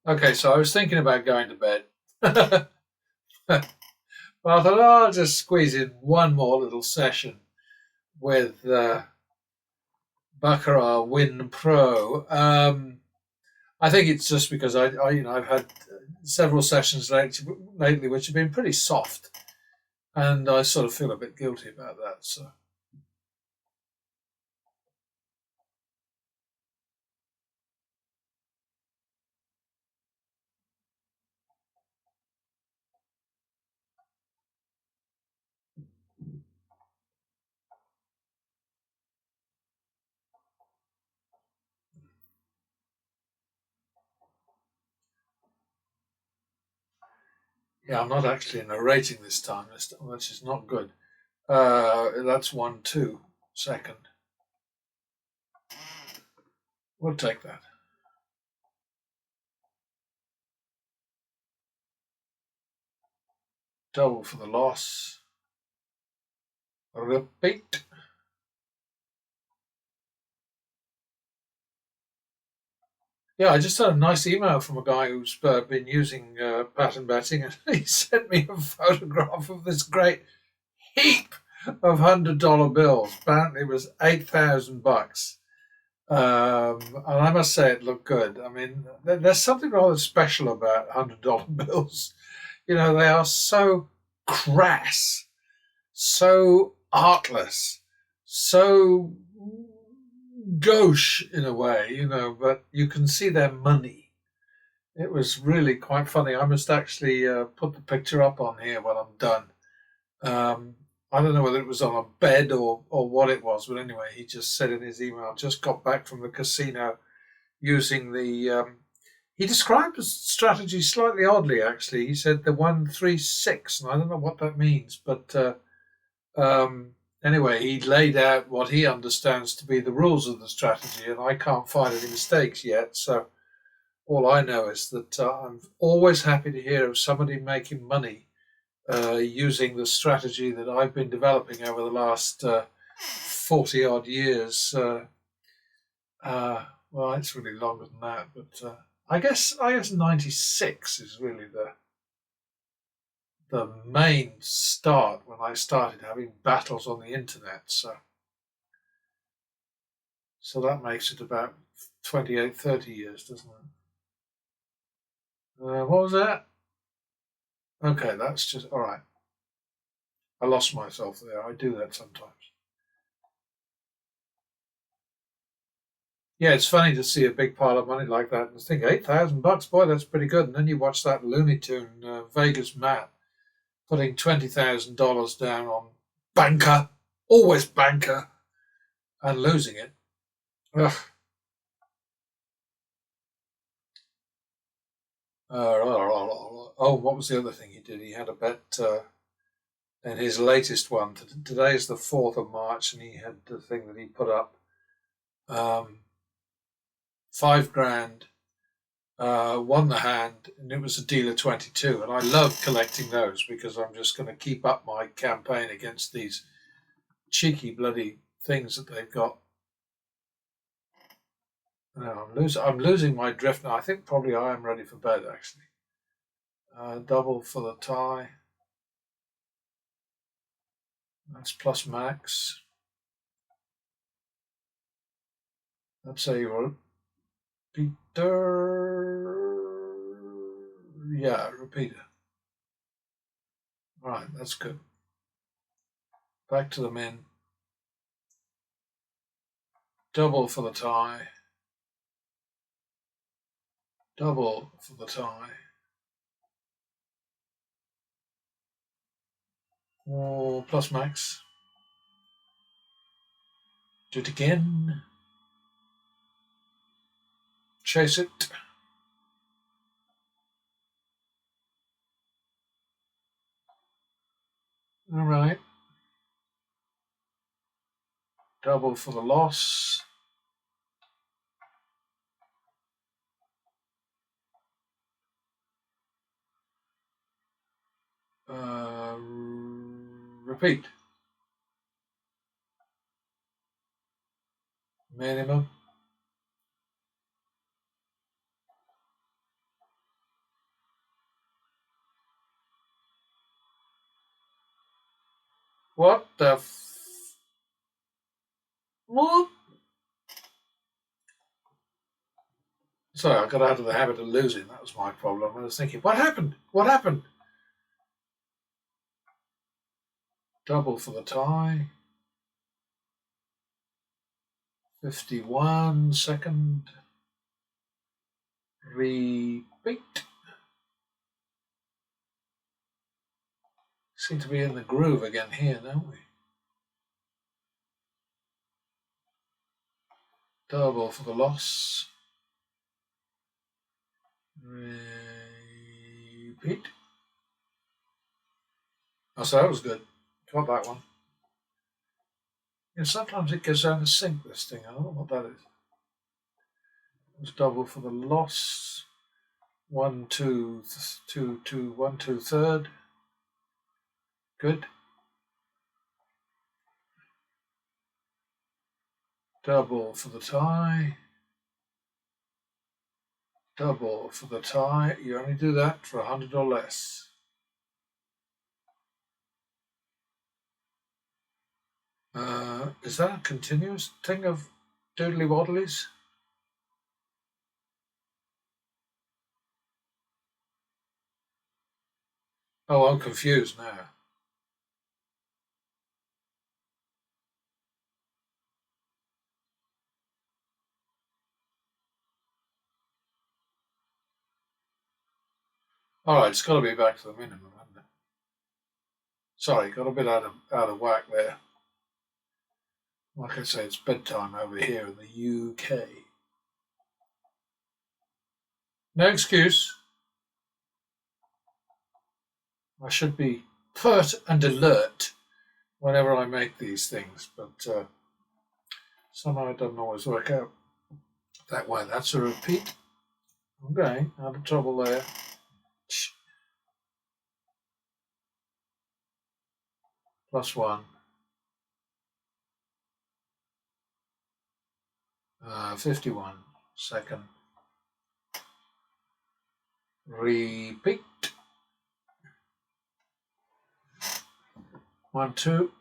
Okay, so I was thinking about going to bed. But I thought, oh, I'll just squeeze in one more little session with Baccarat Win Pro. I think it's just because I've had several sessions lately which have been pretty soft, and I sort of feel a bit guilty about that. So yeah, I'm not actually narrating this time, which is not good. That's 1-2 second. We'll take that. Double for the loss. Repeat. Yeah, I just had a nice email from a guy who's been using pattern betting, and he sent me a photograph of this great heap of $100 bills. Apparently, it was $8,000. And I must say, it looked good. I mean, there's something rather special about $100 bills. You know, they are so crass, so artless, so gauche in a way, but you can see their money. It was really quite funny. I must actually put the picture up on here when I'm done. Um, I don't know whether it was on a bed or what it was, but anyway, he just said in his email, just got back from the casino using the. He described the strategy slightly oddly, actually. He said the 1-3-6, and I don't know what that means, but anyway, he laid out what he understands to be the rules of the strategy, and I can't find any mistakes yet. So all I know is that I'm always happy to hear of somebody making money using the strategy that I've been developing over the last 40 odd years. Well, it's really longer than that, but I guess 96 is really the main start when I started having battles on the internet. So that makes it about 28, 30 years, doesn't it? What was that? Okay, that's just all right. I lost myself there. I do that sometimes. Yeah, it's funny to see a big pile of money like that and think $8,000, boy, that's pretty good. And then you watch that Looney Tune Vegas Matt putting $20,000 down on banker, always banker, and losing it. Ugh. Oh, what was the other thing he did? He had a bet in his latest one. Today is the 4th of March, and he had the thing that he put up um, 5 grand, won the hand, and it was a dealer 22. And I love collecting those because I'm just going to keep up my campaign against these cheeky bloody things that they've got. No, I'm losing my drift now. I think probably I am ready for bed actually. Double for the tie. That's plus max. That's a repeater. Yeah, repeater. Right, that's good. Back to the men. Double for the tie. Double for the tie. Oh, plus max. Do it again. Chase it. All right. Double for the loss. Uh, Repeat. Minimum. What the what? Sorry, I got out of the habit of losing. That was my problem. I was thinking, what happened? What happened? Double for the tie. 51 second. Repeat. Seem to be in the groove again here, don't we? Double for the loss. Repeat. Oh, so that was good. Got that one. Yeah, sometimes it goes down to sync, this thing. I don't know what that is. It was double for the loss. 1, 2, 2, 2, 1, 2, third. Good. Double for the tie. Double for the tie. You only do that for 100 or less. Is that a continuous thing of doodly waddlies? Oh, I'm confused now. All right, it's got to be back to the minimum, hasn't it? Sorry, got a bit out of whack there. Like I say, it's bedtime over here in the UK. No excuse. I should be pert and alert whenever I make these things, but somehow it doesn't always work out that way. That's a repeat. Okay, out of trouble there. +1. 51 second. Repeat. 1, 2.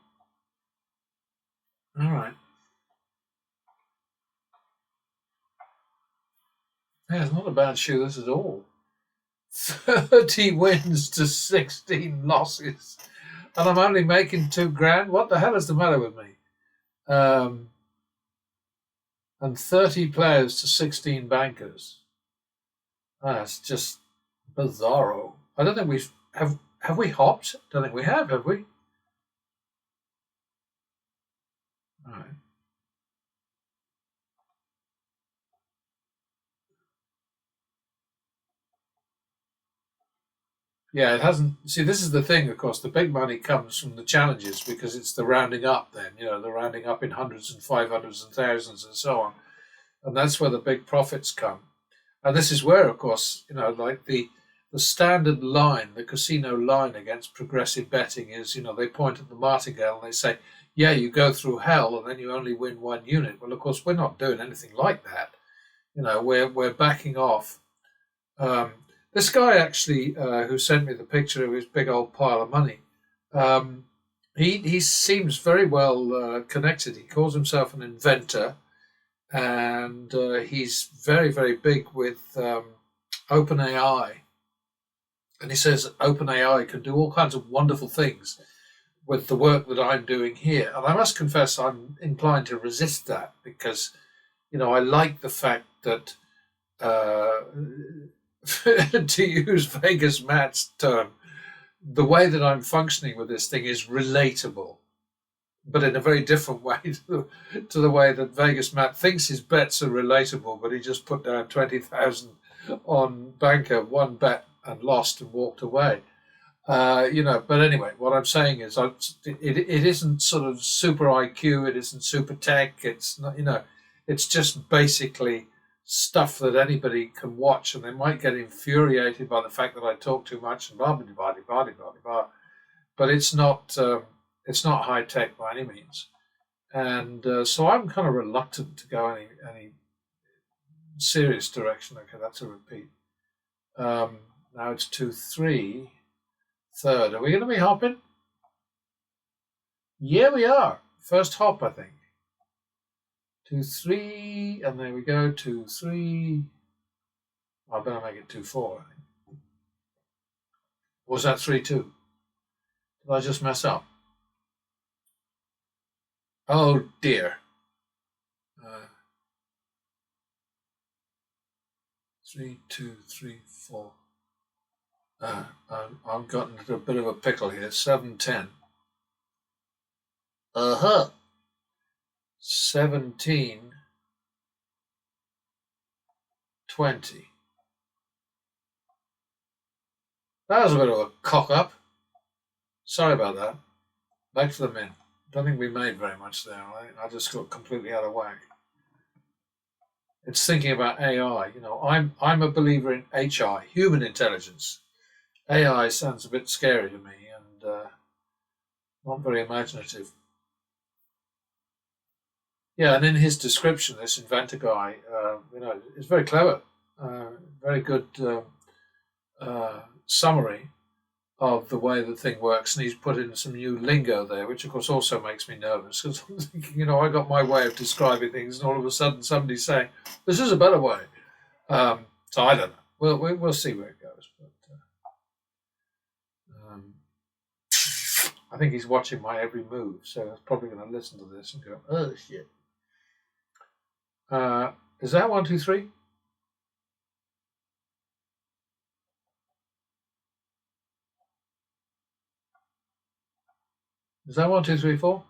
All right. Yeah, it's not a bad shoe this at all. 30 wins to 16 losses. And I'm only making $2,000. What the hell is the matter with me? And 30 players to 16 bankers. That's just bizarro. I don't think we've have we hopped? Don't think we have we? All right. Yeah, it hasn't. See, this is the thing, of course. The big money comes from the challenges because it's the rounding up, then, the rounding up in hundreds and 500s and thousands and so on. And that's where the big profits come. And this is where, of course, like the standard line, the casino line against progressive betting is, they point at the martingale and they say, yeah, you go through hell and then you only win 1 unit. Well, of course, we're not doing anything like that. We're backing off. This guy actually, who sent me the picture of his big old pile of money, he seems very well connected. He calls himself an inventor, and he's very, very big with OpenAI. And he says OpenAI can do all kinds of wonderful things with the work that I'm doing here. And I must confess I'm inclined to resist that because, I like the fact that, to use Vegas Matt's term, the way that I'm functioning with this thing is relatable, but in a very different way to the way that Vegas Matt thinks his bets are relatable, but he just put down 20,000 on banker, one bet and lost and walked away. But anyway, what I'm saying is it isn't sort of super IQ, it isn't super tech, it's not, it's just basically stuff that anybody can watch, and they might get infuriated by the fact that I talk too much and blah blah blah blah blah blah blah. But it's not high tech by any means, and so I'm kind of reluctant to go any serious direction. Okay, that's a repeat. Now it's 2-3 third. Are we going to be hopping? Yeah, we are. First hop, I think. 2-3, and there we go. 2-3. I better make it 2-4, I think. Or was that 3-2? Did I just mess up? Oh dear. Uh, 3-2-3-4. I've gotten into a bit of a pickle here. 7-10. Uh-huh. 17-20. That was a bit of a cock up. Sorry about that. Back to the min. Don't think we made very much there. I just got completely out of whack. It's thinking about AI. You know, I'm a believer in HI, human intelligence. AI sounds a bit scary to me and not very imaginative. Yeah, and in his description, this inventor guy, is very clever. Very good summary of the way the thing works, and he's put in some new lingo there, which of course also makes me nervous because I'm thinking, I got my way of describing things, and all of a sudden somebody's saying this is a better way. So I don't know. We'll see where it goes. But I think he's watching my every move, so he's probably going to listen to this and go, "Oh shit." Is that 1-2-3? Is that 1-2-3-4?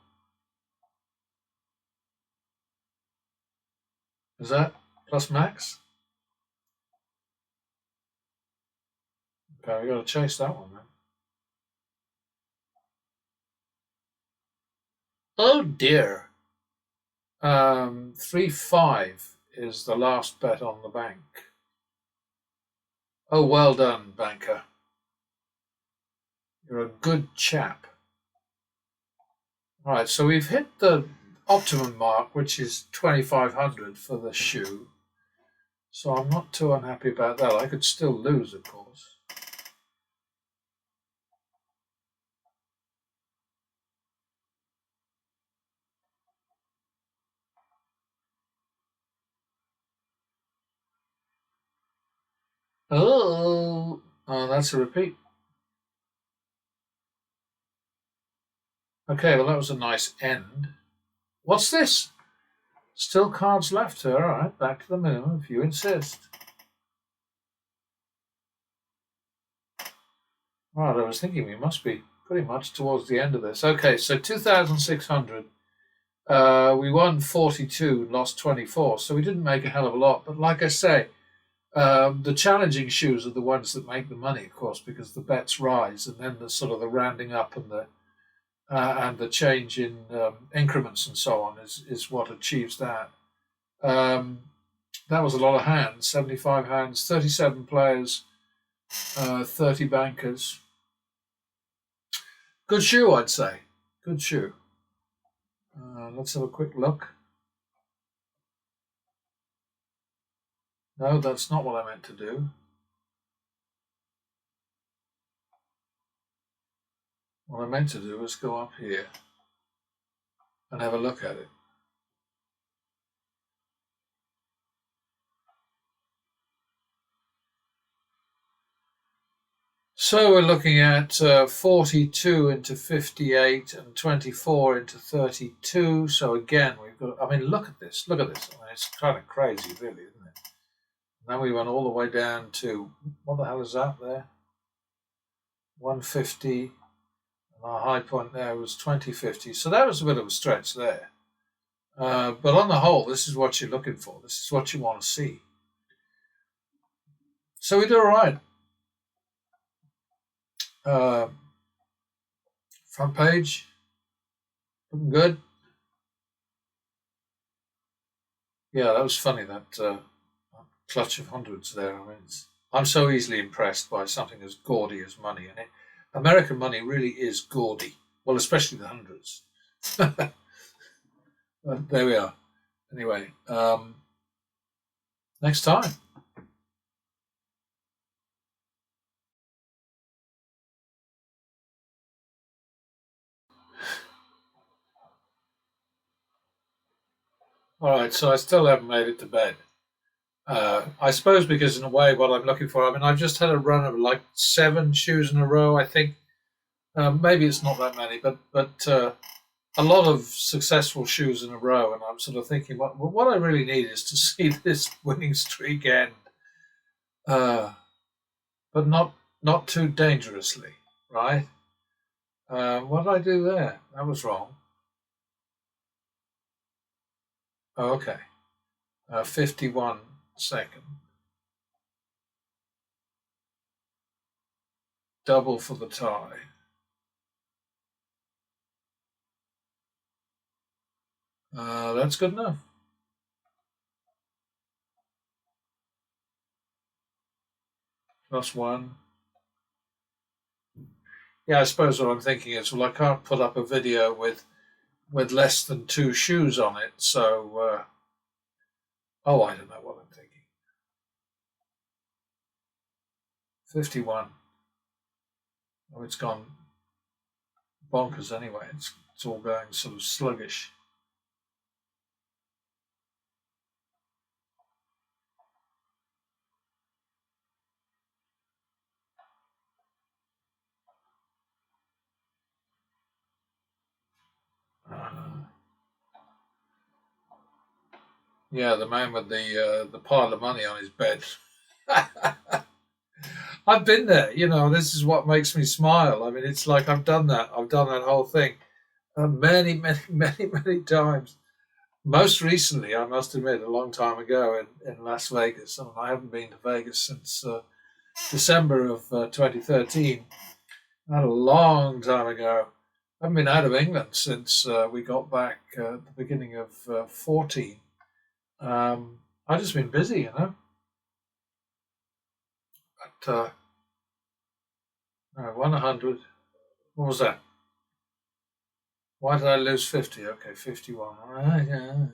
Is that plus max? Okay, we got to chase that one then. Oh dear. 3-5 is the last bet on the bank. Oh, well done, banker. You're a good chap. All right, so we've hit the optimum mark, which is 2,500 for the shoe. So I'm not too unhappy about that. I could still lose, of course. Oh, that's a repeat. Okay, well, that was a nice end. What's this? Still cards left here. All right, back to the minimum if you insist. Right, I was thinking we must be pretty much towards the end of this. Okay, so 2,600. We won 42, lost 24, so we didn't make a hell of a lot. But like I say, the challenging shoes are the ones that make the money, of course, because the bets rise, and then the sort of the rounding up and the change in increments and so on is what achieves that. Um, that was a lot of hands, 75 hands, 37 players, 30 bankers. Good shoe, I'd say. Good shoe. Let's have a quick look. No, that's not what I meant to do. What I meant to do was go up here and have a look at it. So we're looking at 42 into 58 and 24 into 32. So again, we've got, I mean, look at this. Look at this. I mean, it's kind of crazy, really, isn't it? Now we went all the way down to, what the hell is that there? 150. And our high point there was 2050. So that was a bit of a stretch there. But on the whole, this is what you're looking for. This is what you want to see. So we do all right. Uh, front page, looking good. Yeah, that was funny, that clutch of hundreds there. I mean, I'm so easily impressed by something as gaudy as money. And American money really is gaudy. Well, especially the hundreds. But there we are. Anyway, next time. All right, so I still haven't made it to bed. I suppose because in a way, what I'm looking for, I mean, I've just had a run of like 7 shoes in a row. I think maybe it's not that many, but a lot of successful shoes in a row, and I'm sort of thinking, what I really need is to see this winning streak end, uh, but not too dangerously, right? What did I do there? That was wrong. Oh, okay, 51 second, double for the tie. That's good enough. +1. Yeah, I suppose what I'm thinking is, well, I can't put up a video with less than 2 shoes on it, so oh, I don't know what I'm thinking. 51. Oh, it's gone bonkers anyway. It's all going sort of sluggish. Uh, yeah, the man with the pile of money on his bed. I've been there. This is what makes me smile. I mean, it's like I've done that. I've done that whole thing many, many, many, many times. Most recently, I must admit, a long time ago in Las Vegas. I mean, I haven't been to Vegas since December of 2013. Not a long time ago. I haven't been out of England since we got back at the beginning of 14. I've just been busy. But I won 100. What was that? Why did I lose 50? Okay, 51. All right, yeah.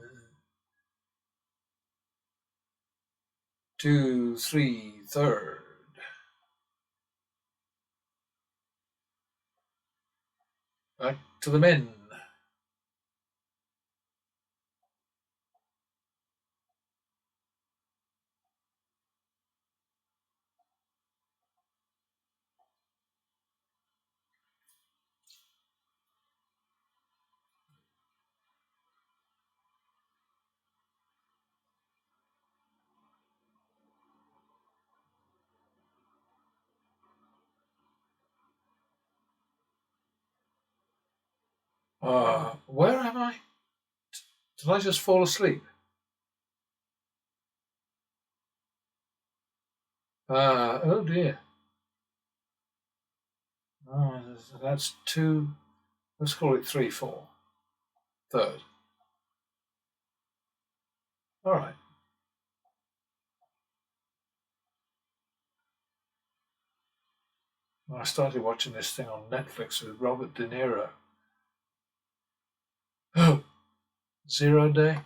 2, 3, third. Back to the men. Where am I? Did I just fall asleep? Oh dear. That's 2. Let's call it 3, 4. Third. All right. I started watching this thing on Netflix with Robert De Niro. Oh, 0 Day.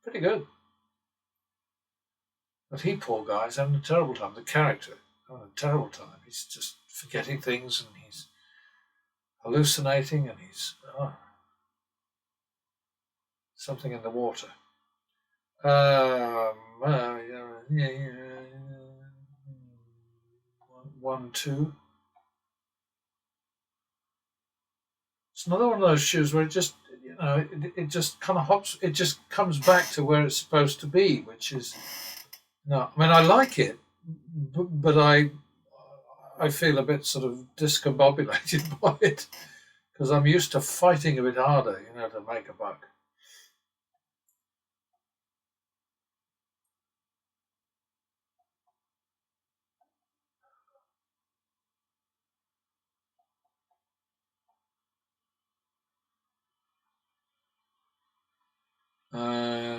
Pretty good. But he, poor guy, is having a terrible time. The character having a terrible time. He's just forgetting things and he's hallucinating and he's something in the water. Yeah. 1, 2. It's another one of those shoes where it just kind of hops. It just comes back to where it's supposed to be, which is no. I mean, I like it, but I feel a bit sort of discombobulated by it because I'm used to fighting a bit harder, to make a buck.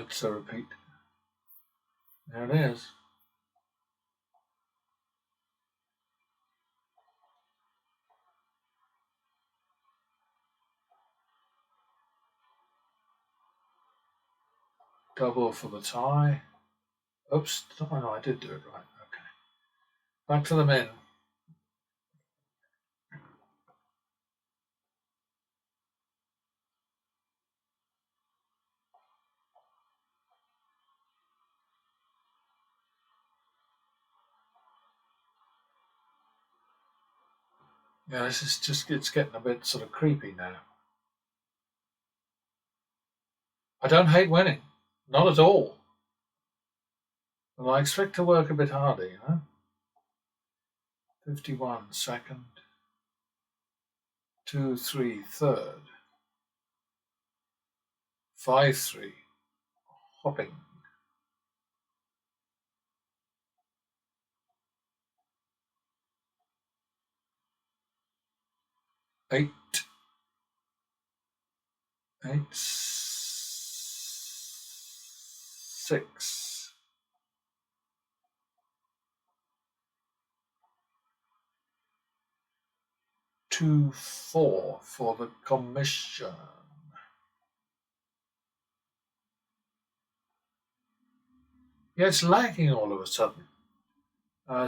It's a repeat. There it is. Double for the tie. Oops. Oh, no, I did do it right. Okay. Back to the men. Yeah, this is just, it's getting a bit sort of creepy now. I don't hate winning, not at all. But I expect to work a bit harder, 51 second, 2-3 third, 5-3 hopping, 8, 6, 2-4 for the commission. Yeah, it's lagging all of a sudden.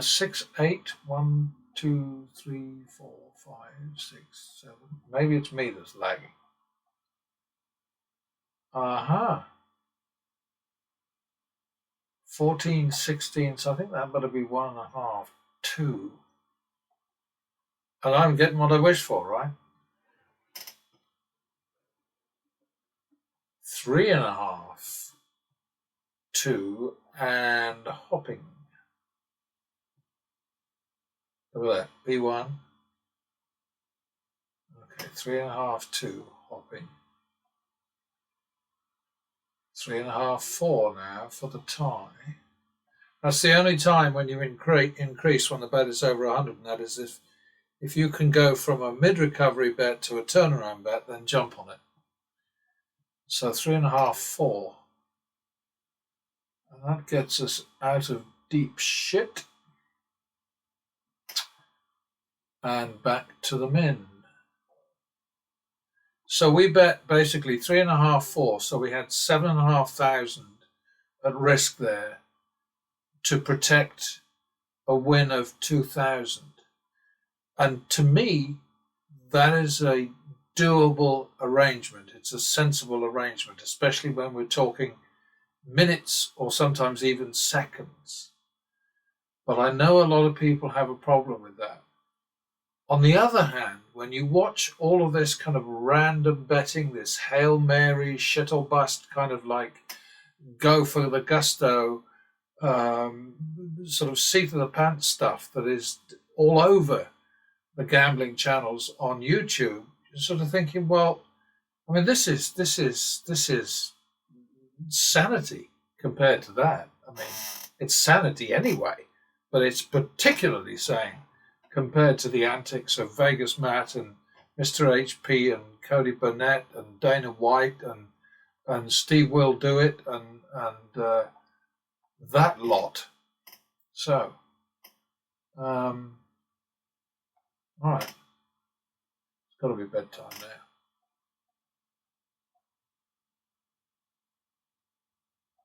6, 8, 1, 2, 3, 4, 5, 6, 7. Maybe it's me that's lagging. Aha. 14, 16. So I think that better be 1.5, 2. And I'm getting what I wish for, right? 3.5, 2, and hopping. Look at that. B1. Okay, 3.5, 2, hopping. 3.5, 4 now for the tie. That's the only time when you increase when the bet is over 100, and that is if you can go from a mid-recovery bet to a turnaround bet, then jump on it. So 3.5, 4. And that gets us out of deep shit and back to the min. So we bet basically 3.5, 4. So we had 7,500 at risk there to protect a win of 2,000. And to me, that is a doable arrangement. It's a sensible arrangement, especially when we're talking minutes or sometimes even seconds. But I know a lot of people have a problem with that. On the other hand, when you watch all of this kind of random betting, this Hail Mary, shit or bust kind of like go for the gusto, sort of seat of the pants stuff that is all over the gambling channels on YouTube, you're sort of thinking, well, I mean, this is sanity compared to that. I mean, it's sanity anyway, but it's particularly sane compared to the antics of Vegas Matt and Mr. HP and Cody Burnett and Dana White and Steve Will Do It and that lot. So, all right, it's got to be bedtime now.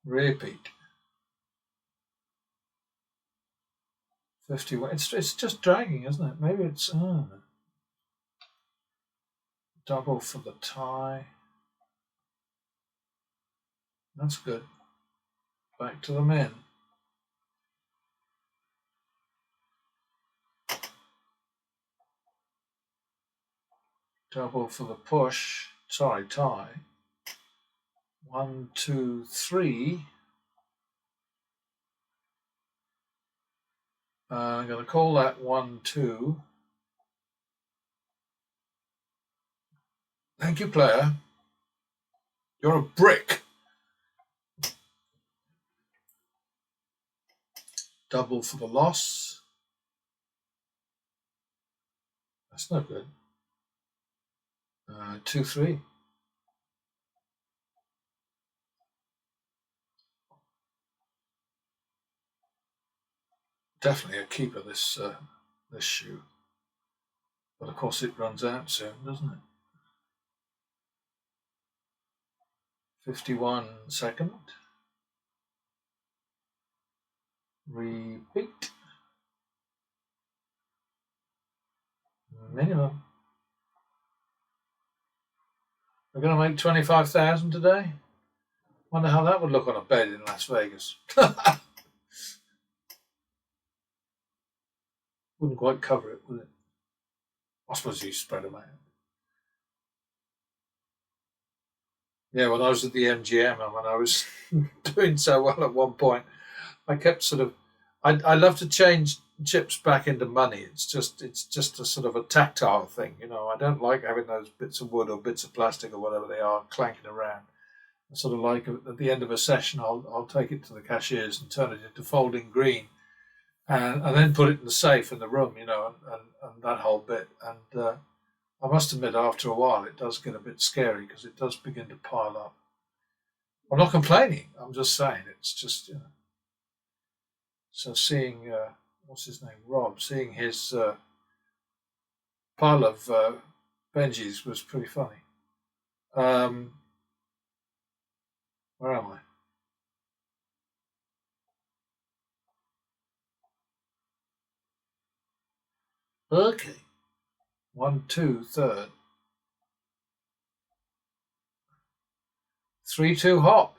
Repeat. 51. It's just dragging, isn't it? Maybe it's double for the tie. That's good. Back to the min. Double for the push. Sorry, tie. 1, 2, 3. I'm going to call that 1, 2. Thank you, player. You're a brick. Double for the loss. That's no good. 2, 3. Definitely a keeper, this shoe. But of course it runs out soon, doesn't it? 51 second. Repeat. Minimum. We're going to make 25,000 today. Wonder how that would look on a bed in Las Vegas. Wouldn't quite cover it, would it? I suppose you spread them out. Yeah, when I was at the MGM and when I was doing so well at one point, I kept sort of. I love to change chips back into money. It's just a sort of a tactile thing, you know. I don't like having those bits of wood or bits of plastic or whatever they are clanking around. I sort of like at the end of a session, I'll take it to the cashiers and turn it into folding green, and then put it in the safe in the room, you know, and that whole bit. And I must admit, after a while, it does get a bit scary because it does begin to pile up. I'm not complaining. I'm just saying it's just, you know. So seeing what's his name, Rob, seeing his pile of Benjis was pretty funny. Um, where am I? Okay, 1-2 third, 3-2 hop.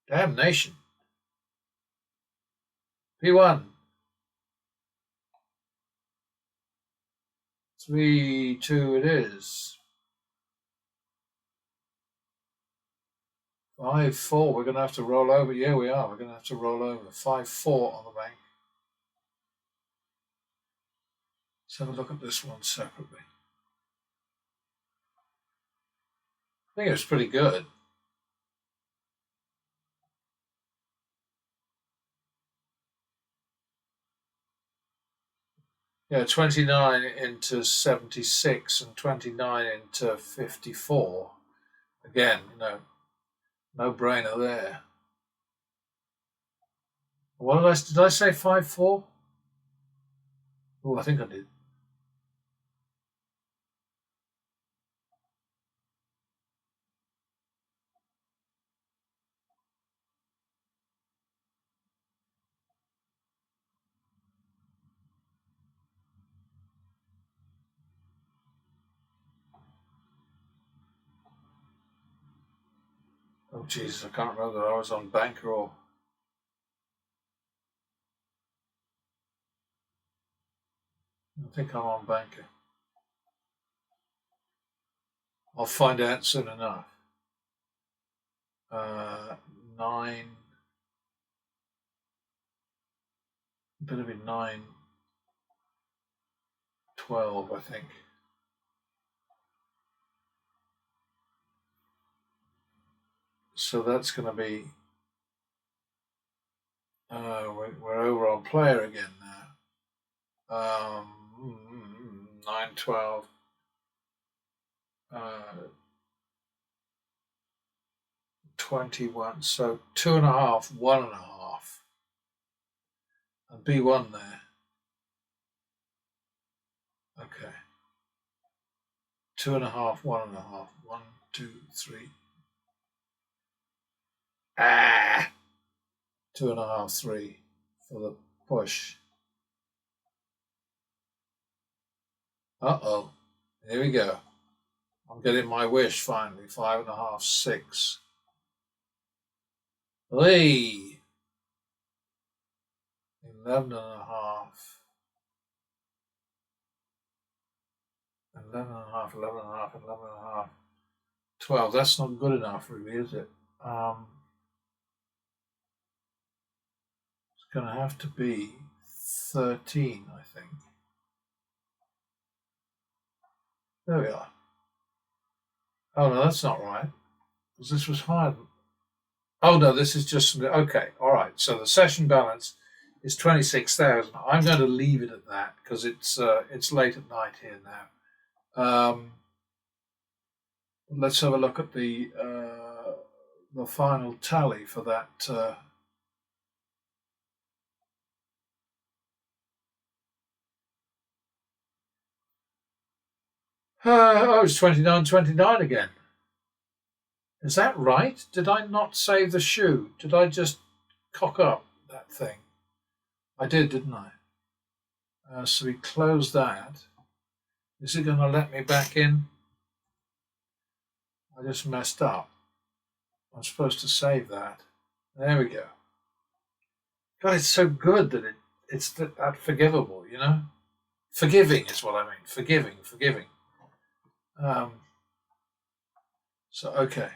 Damnation. P1. 3-2 it is. 5-4. We're going to have to roll over. Yeah, we are. We're going to have to roll over. 5-4 on the bank. Let's have a look at this one separately. I think it was pretty good. Yeah, 29 into 76 and 29 into 54. Again, you know, no brainer there. What did I say 5-4? Oh, I think I did. Oh, Jesus, I can't remember. I was on bankroll. I think I'm on banker. I'll find out soon enough. 9. Better be 9-12, I think. So that's going to be. We're over on player again now. 9-12. 21. So 2.5, 1.5. And B1 there. Okay. 2.5, 1.5. 1, 2, 3. Ah! 2.5, 3 for the push. Uh-oh. Here we go. I'm getting my wish finally. 5.5, 6. Lee. 11.5. 11.5, 11.5, 11.5. 12. That's not good enough, really, is it? It's going to have to be 13, I think. There we are. Oh, no, that's not right. Because this was higher than. Oh, no, this is just. Okay, all right. So the session balance is 26,000. I'm going to leave it at that because it's late at night here now. Let's have a look at the final tally for that. Oh, it's 29-29 again. Is that right? Did I not save the shoe? Did I just cock up that thing? I did, didn't I? So we close that. Is it going to let me back in? I just messed up. I'm supposed to save that. There we go. God, it's so good that it's that forgivable, you know? Forgiving is what I mean. Forgiving. So, okay.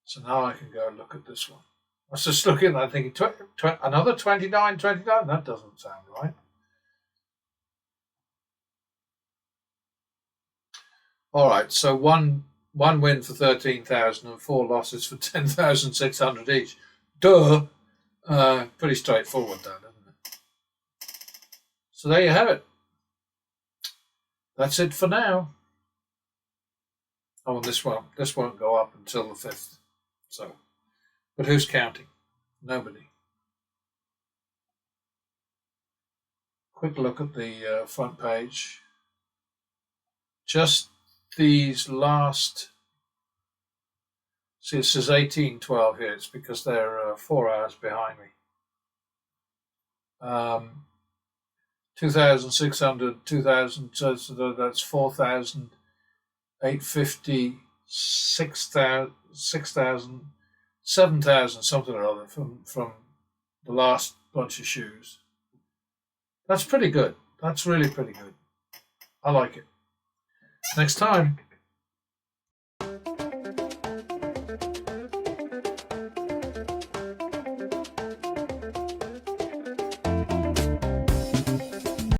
So now I can go and look at this one. I was just looking, I'm thinking, another 29.29? That doesn't sound right. All right, so one win for 13,000 and 4 losses for 10,600 each. Duh. Pretty straightforward, that, isn't it? So there you have it. That's it for now. Oh, and this won't go up until the 5th. So, but who's counting? Nobody. Quick look at the front page. Just these last. See, it says 1812 here. It's because they're 4 hours behind me. 2,600, 2,000. So that's 4,850, 6,000, 7,000, something or other from the last bunch of shoes. That's pretty good. That's really pretty good. I like it. Next time.